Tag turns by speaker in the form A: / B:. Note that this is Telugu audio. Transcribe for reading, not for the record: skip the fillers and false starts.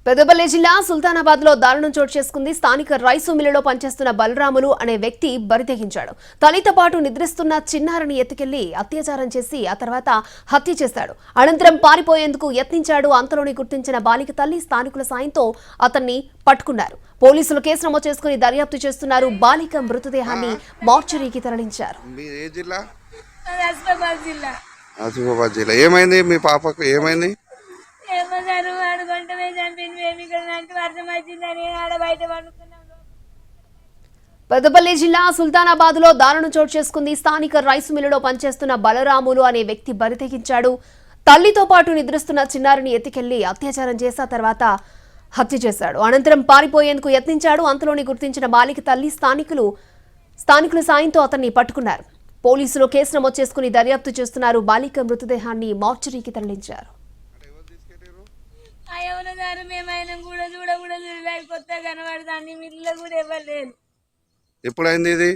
A: పెద్దపల్లి జిల్లా సుల్తానాబాద్ లో దారుణం చోటు చేసుకుంది. స్థానిక రైసు మిల్లులో పనిచేస్తున్న బలరాములు అనే వ్యక్తి బరితెగించాడు. తల్లితో పాటు నిద్రిస్తున్న చిన్నారిని ఎత్తుకెళ్లి అత్యాచారం చేసి ఆ తర్వాత హత్య చేశాడు. అనంతరం పారిపోయేందుకు యత్నించాడు. అంతలోని గుర్తించిన బాలిక తల్లి స్థానికుల సాయంతో అతన్ని పట్టుకున్నారు. పోలీసులు కేసు నమోదు చేసుకుని దర్యాప్తు చేస్తున్నారు. బాలిక మృతదేహాన్ని మార్చురీకి తరలించారు.
B: ఏమైంది మీ పాపకు? ఏమైంది?
A: పెద్దపల్లి జిల్లా సుల్తానాబాద్ లో దారుణం చోటు చేసుకుంది. స్థానిక రైసు మిల్లులో పనిచేస్తున్న బలరాములు అనే వ్యక్తి బరితెగించాడు. తల్లితో పాటు నిద్రిస్తున్న చిన్నారిని ఎత్తుకెళ్లి అత్యాచారం చేసిన తర్వాత హత్య చేశాడు. అనంతరం పారిపోయేందుకు యత్నించాడు. అంతలోని గుర్తించిన బాలిక తల్లి స్థానికుల సాయంతో అతన్ని పట్టుకున్నారు. పోలీసులు కేసు నమోదు చేసుకుని దర్యాప్తు చేస్తున్నారు. బాలిక మృతదేహాన్ని మార్చురీకి తరలించారు.
B: ఎప్పుడైంది ఇది?